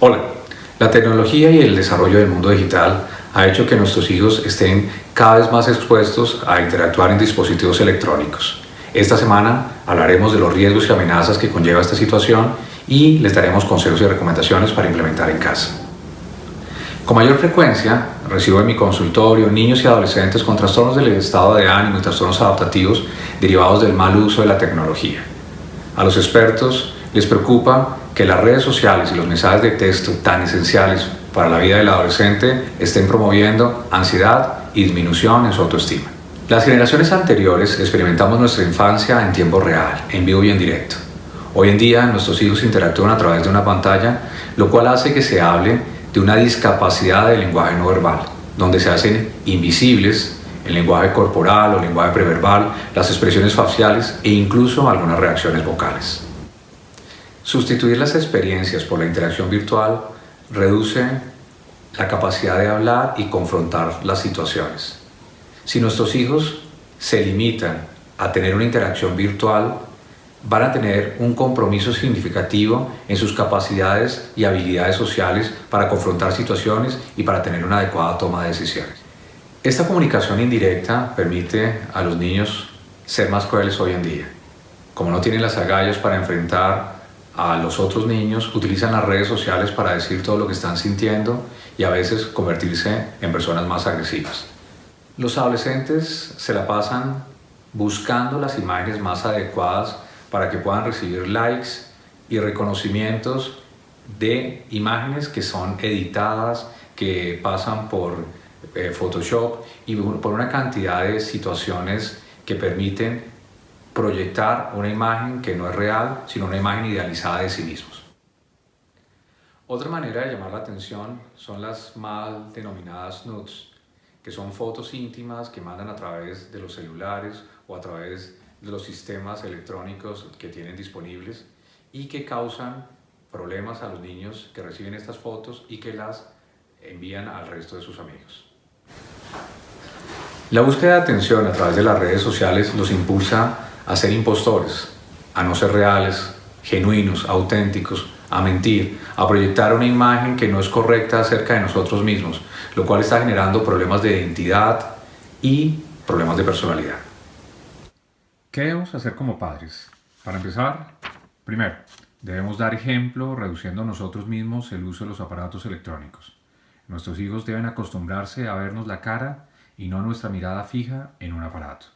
Hola, la tecnología y el desarrollo del mundo digital ha hecho que nuestros hijos estén cada vez más expuestos a interactuar en dispositivos electrónicos. Esta semana hablaremos de los riesgos y amenazas que conlleva esta situación y les daremos consejos y recomendaciones para implementar en casa. Con mayor frecuencia recibo en mi consultorio niños y adolescentes con trastornos del estado de ánimo y trastornos adaptativos derivados del mal uso de la tecnología. A los expertos les preocupa que las redes sociales y los mensajes de texto tan esenciales para la vida del adolescente estén promoviendo ansiedad y disminución en su autoestima. Las generaciones anteriores experimentamos nuestra infancia en tiempo real, en vivo y en directo. Hoy en día nuestros hijos interactúan a través de una pantalla, lo cual hace que se hable de una discapacidad del lenguaje no verbal, donde se hacen invisibles el lenguaje corporal o lenguaje preverbal, las expresiones faciales e incluso algunas reacciones vocales. Sustituir las experiencias por la interacción virtual reduce la capacidad de hablar y confrontar las situaciones. Si nuestros hijos se limitan a tener una interacción virtual, van a tener un compromiso significativo en sus capacidades y habilidades sociales para confrontar situaciones y para tener una adecuada toma de decisiones. Esta comunicación indirecta permite a los niños ser más crueles hoy en día. Como no tienen las agallas para enfrentar a los otros niños, utilizan las redes sociales para decir todo lo que están sintiendo y a veces convertirse en personas más agresivas. Los adolescentes se la pasan buscando las imágenes más adecuadas para que puedan recibir likes y reconocimientos de imágenes que son editadas, que pasan por Photoshop y por una cantidad de situaciones que permiten proyectar una imagen que no es real, sino una imagen idealizada de sí mismos. Otra manera de llamar la atención son las mal denominadas nudes, que son fotos íntimas que mandan a través de los celulares o a través de los sistemas electrónicos que tienen disponibles y que causan problemas a los niños que reciben estas fotos y que las envían al resto de sus amigos. La búsqueda de atención a través de las redes sociales los impulsa a ser impostores, a no ser reales, genuinos, auténticos, a mentir, a proyectar una imagen que no es correcta acerca de nosotros mismos, lo cual está generando problemas de identidad y problemas de personalidad. ¿Qué debemos hacer como padres? Para empezar, primero, debemos dar ejemplo reduciendo nosotros mismos el uso de los aparatos electrónicos. Nuestros hijos deben acostumbrarse a vernos la cara y no nuestra mirada fija en un aparato.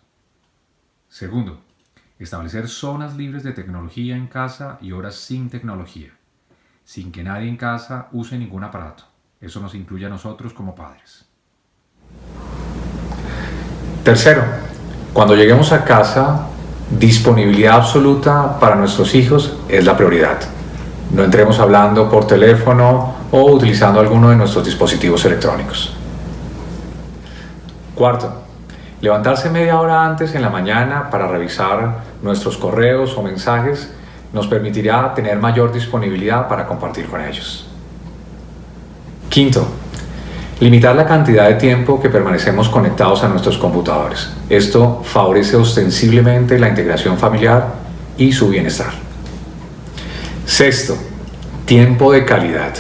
Segundo, establecer zonas libres de tecnología en casa y horas sin tecnología, sin que nadie en casa use ningún aparato. Eso nos incluye a nosotros como padres. Tercero, cuando lleguemos a casa, disponibilidad absoluta para nuestros hijos es la prioridad. No entremos hablando por teléfono o utilizando alguno de nuestros dispositivos electrónicos. Cuarto, levantarse media hora antes en la mañana para revisar nuestros correos o mensajes nos permitirá tener mayor disponibilidad para compartir con ellos. Quinto, limitar la cantidad de tiempo que permanecemos conectados a nuestros computadores. Esto favorece ostensiblemente la integración familiar y su bienestar. Sexto, tiempo de calidad.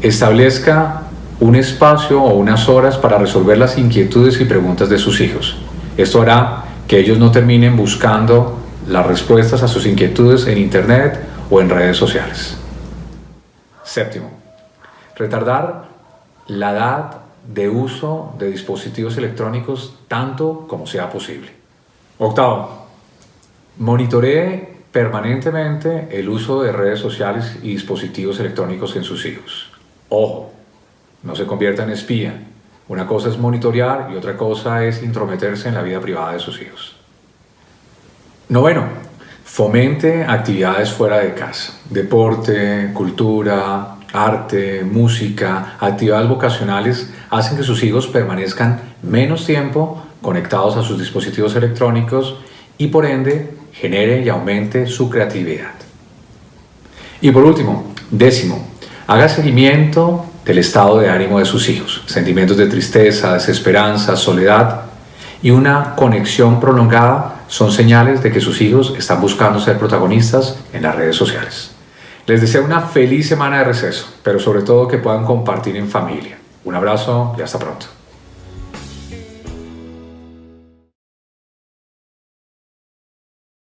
Establezca un espacio o unas horas para resolver las inquietudes y preguntas de sus hijos. Esto hará que ellos no terminen buscando las respuestas a sus inquietudes en internet o en redes sociales. Séptimo, retardar la edad de uso de dispositivos electrónicos tanto como sea posible. Octavo, monitoree permanentemente el uso de redes sociales y dispositivos electrónicos en sus hijos. Ojo, no se convierta en espía. Una cosa es monitorear y otra cosa es intrometerse en la vida privada de sus hijos. Noveno, fomente actividades fuera de casa. Deporte, cultura, arte, música, actividades vocacionales hacen que sus hijos permanezcan menos tiempo conectados a sus dispositivos electrónicos y por ende genere y aumente su creatividad. Y por último, décimo, haga seguimiento del estado de ánimo de sus hijos. Sentimientos de tristeza, desesperanza, soledad y una conexión prolongada son señales de que sus hijos están buscando ser protagonistas en las redes sociales. Les deseo una feliz semana de receso, pero sobre todo que puedan compartir en familia. Un abrazo y hasta pronto.